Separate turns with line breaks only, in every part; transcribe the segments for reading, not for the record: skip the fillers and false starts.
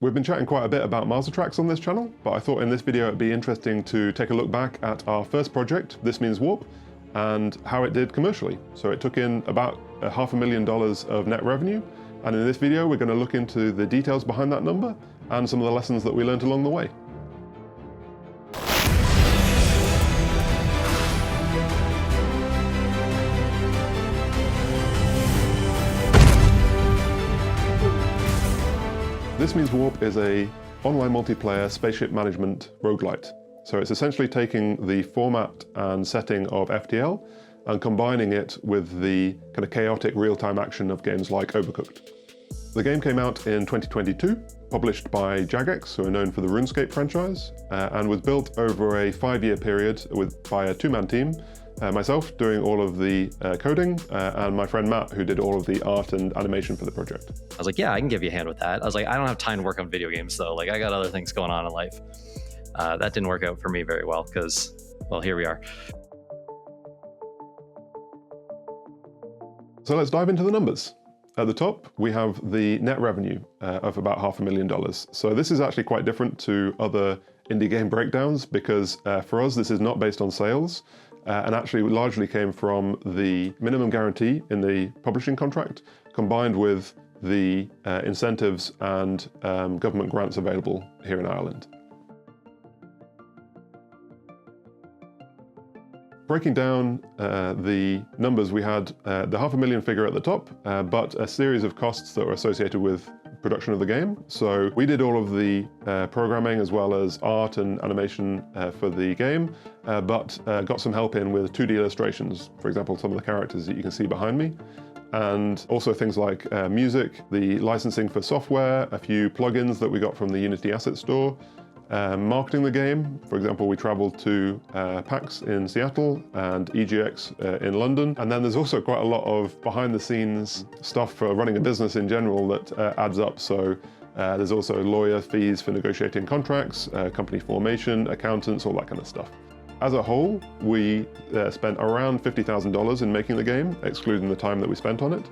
We've been chatting quite a bit about master tracks on this channel, but I thought in this video it'd be interesting to take a look back at our first project, This Means Warp, and how it did commercially. So it took in about $500,000 of net revenue, and in this video we're going to look into the details behind that number and some of the lessons that we learned along the way. This Means Warp is a online multiplayer spaceship management roguelite. So it's essentially taking the format and setting of FTL and combining it with the kind of chaotic real-time action of games like Overcooked. The game came out in 2022, published by Jagex, who are known for the RuneScape franchise, and was built over a 5-year period by a two-man team. Myself doing all of the coding, and my friend Matt, who did all of the art and animation for the project.
I was like, yeah, I can give you a hand with that. I was like, I don't have time to work on video games though. Like, I got other things going on in life. That didn't work out for me very well because, well, here we are.
So let's dive into the numbers. At the top, we have the net revenue of about $500,000. So this is actually quite different to other indie game breakdowns because for us, this is not based on sales. And actually largely came from the minimum guarantee in the publishing contract, combined with the incentives and government grants available here in Ireland. Breaking down the numbers, we had the $500,000 figure at the top, but a series of costs that were associated with production of the game. So we did all of the programming as well as art and animation for the game, but got some help in with 2D illustrations, for example, some of the characters that you can see behind me, and also things like music, the licensing for software, a few plugins that we got from the Unity Asset Store, marketing the game. For example, we traveled to PAX in Seattle and EGX in London. And then there's also quite a lot of behind the scenes stuff for running a business in general that adds up. So there's also lawyer fees for negotiating contracts, company formation, accountants, all that kind of stuff. As a whole, we spent around $50,000 in making the game, excluding the time that we spent on it.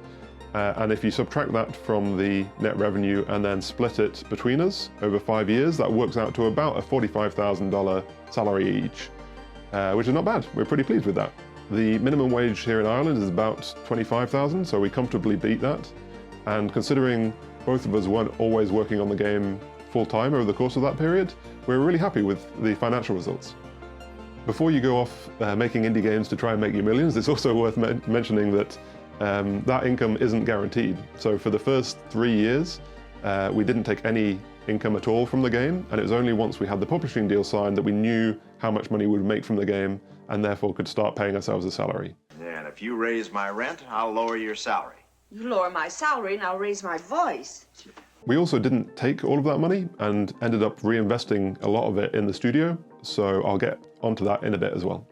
And if you subtract that from the net revenue and then split it between us over 5 years, that works out to about a $45,000 salary each, which is not bad. We're pretty pleased with that. The minimum wage here in Ireland is about $25,000, so we comfortably beat that. And considering both of us weren't always working on the game full-time over the course of that period, we're really happy with the financial results. Before you go off making indie games to try and make your millions, it's also worth mentioning that that income isn't guaranteed. So for the first 3 years, we didn't take any income at all from the game, and it was only once we had the publishing deal signed that we knew how much money we would make from the game and therefore could start paying ourselves a salary.
And if you raise my rent, I'll lower your salary.
You lower my salary and I'll raise my voice.
We also didn't take all of that money and ended up reinvesting a lot of it in the studio, so I'll get onto that in a bit as well.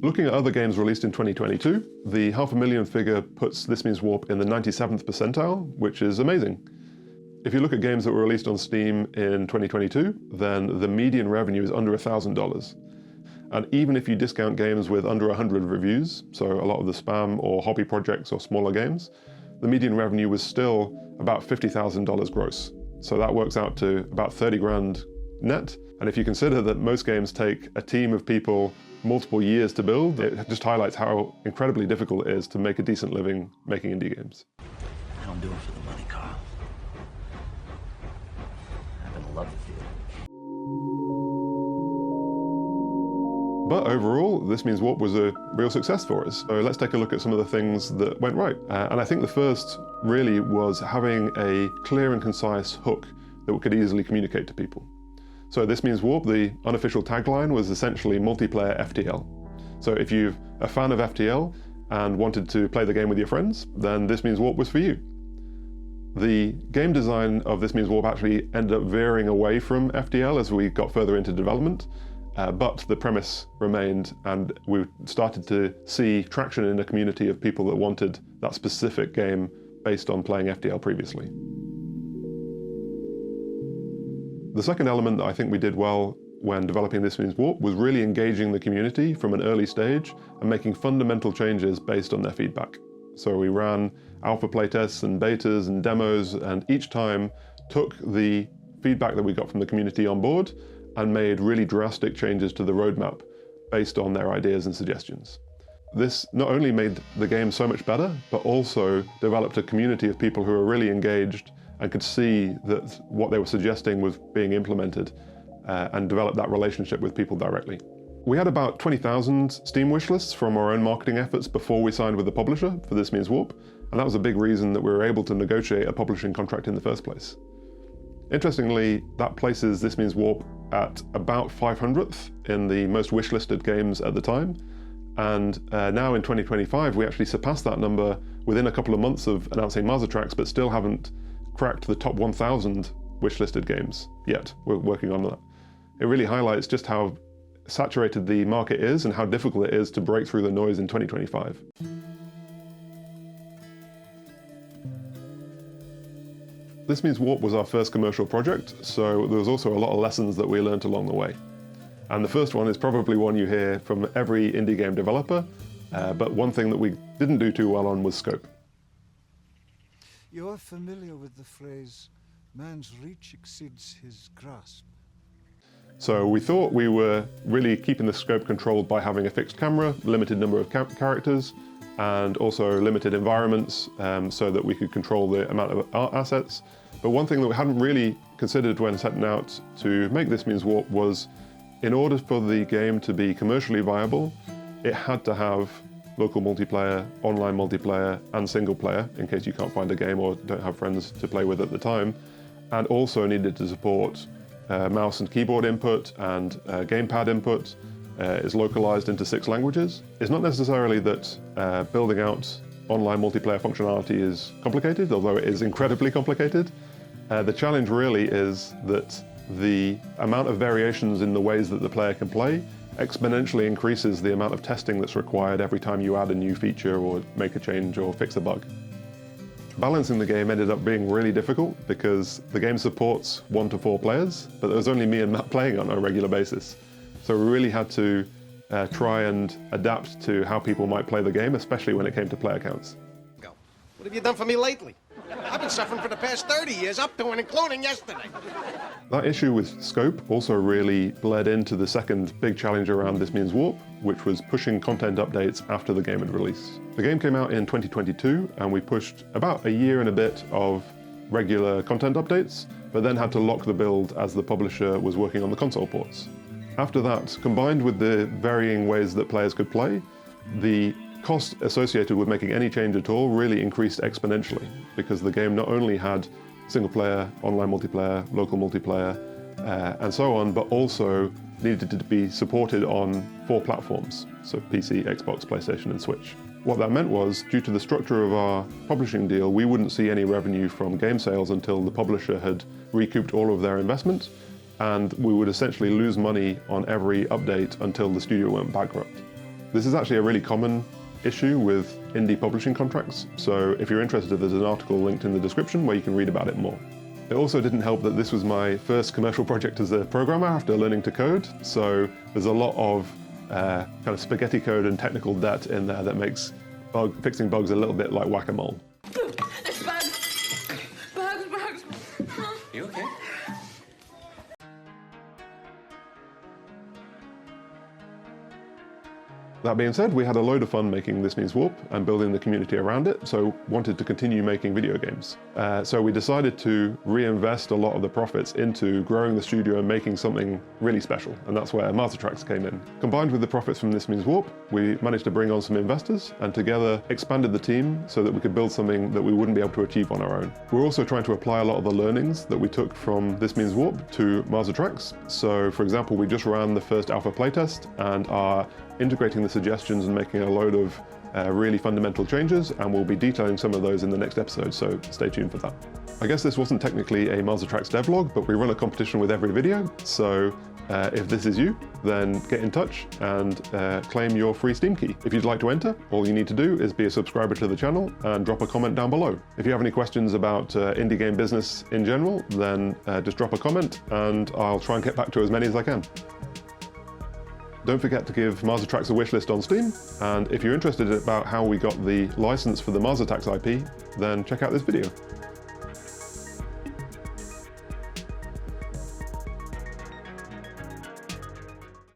Looking at other games released in 2022, the $500,000 figure puts This Means Warp in the 97th percentile, which is amazing. If you look at games that were released on Steam in 2022, then the median revenue is under $1,000. And even if you discount games with under 100 reviews, so a lot of the spam or hobby projects or smaller games, the median revenue was still about $50,000 gross. So that works out to about 30 grand net. And if you consider that most games take a team of people multiple years to build, it just highlights how incredibly difficult it is to make a decent living making indie games.
I don't do it for the money, Carl. I happen to love the field.
But overall, This Means Warp was a real success for us. So let's take a look at some of the things that went right. And I think the first really was having a clear and concise hook that we could easily communicate to people. So This Means Warp, the unofficial tagline, was essentially multiplayer FTL. So if you're a fan of FTL and wanted to play the game with your friends, then This Means Warp was for you. The game design of This Means Warp actually ended up veering away from FTL as we got further into development, but the premise remained, and we started to see traction in a community of people that wanted that specific game based on playing FTL previously. The second element that I think we did well when developing This Means Warp was really engaging the community from an early stage and making fundamental changes based on their feedback. So we ran alpha playtests and betas and demos, and each time took the feedback that we got from the community on board and made really drastic changes to the roadmap based on their ideas and suggestions. This not only made the game so much better, but also developed a community of people who were really engaged and could see that what they were suggesting was being implemented, and develop that relationship with people directly. We had about 20,000 Steam wishlists from our own marketing efforts before we signed with the publisher for This Means Warp, and that was a big reason that we were able to negotiate a publishing contract in the first place. Interestingly, that places This Means Warp at about 500th in the most wishlisted games at the time, and now in 2025 we actually surpassed that number within a couple of months of announcing Mars Attacks, but still haven't cracked the top 1,000 wishlisted games yet. We're working on that. It really highlights just how saturated the market is and how difficult it is to break through the noise in 2025. This Means Warp was our first commercial project, so there was also a lot of lessons that we learned along the way. And the first one is probably one you hear from every indie game developer, but one thing that we didn't do too well on was scope.
You're familiar with the phrase, man's reach exceeds his grasp.
So we thought we were really keeping the scope controlled by having a fixed camera, limited number of characters, and also limited environments, so that we could control the amount of art assets. But one thing that we hadn't really considered when setting out to make This Means Warp was, in order for the game to be commercially viable, it had to have local multiplayer, online multiplayer, and single player, in case you can't find a game or don't have friends to play with at the time, and also needed to support mouse and keyboard input and gamepad input. Is localized into 6 languages. It's not necessarily that building out online multiplayer functionality is complicated, although it is incredibly complicated. The challenge really is that the amount of variations in the ways that the player can play exponentially increases the amount of testing that's required every time you add a new feature or make a change or fix a bug. Balancing the game ended up being really difficult because the game supports 1 to 4 players, but there was only me and Matt playing on a regular basis. So we really had to try and adapt to how people might play the game, especially when it came to player counts.
What have you done for me lately? I've been suffering for the past 30 years, up to and including yesterday.
That issue with scope also really bled into the second big challenge around This Means Warp, which was pushing content updates after the game had released. The game came out in 2022, and we pushed about a year and a bit of regular content updates, but then had to lock the build as the publisher was working on the console ports. After that, combined with the varying ways that players could play, the cost associated with making any change at all really increased exponentially, because the game not only had single player, online multiplayer, local multiplayer, and so on, but also needed to be supported on 4 platforms, so PC, Xbox, PlayStation, and Switch. What that meant was, due to the structure of our publishing deal, we wouldn't see any revenue from game sales until the publisher had recouped all of their investment, and we would essentially lose money on every update until the studio went bankrupt. This is actually a really common issue with indie publishing contracts, so if you're interested, there's an article linked in the description where you can read about it more. It also didn't help that this was my first commercial project as a programmer after learning to code, so there's a lot of kind of spaghetti code and technical debt in there that makes fixing bugs a little bit like whack-a-mole.
There's bugs. Bugs.
You okay?
That being said, we had a load of fun making This Means Warp and building the community around it, so wanted to continue making video games. So we decided to reinvest a lot of the profits into growing the studio and making something really special, and that's where Mars Attacks came in. Combined with the profits from This Means Warp, we managed to bring on some investors and together expanded the team so that we could build something that we wouldn't be able to achieve on our own. We're also trying to apply a lot of the learnings that we took from This Means Warp to Mars Attacks. So for example, we just ran the first alpha playtest and are integrating the suggestions and making a load of really fundamental changes, and we'll be detailing some of those in the next episode, so stay tuned for that. I guess this wasn't technically a Mars Attacks devlog, but we run a competition with every video, so if this is you, then get in touch and claim your free Steam key. If you'd like to enter, all you need to do is be a subscriber to the channel and drop a comment down below. If you have any questions about indie game business in general, then just drop a comment and I'll try and get back to as many as I can. Don't forget to give Mars Attacks a wishlist on Steam, and if you're interested about how we got the license for the Mars Attacks IP, then check out this video.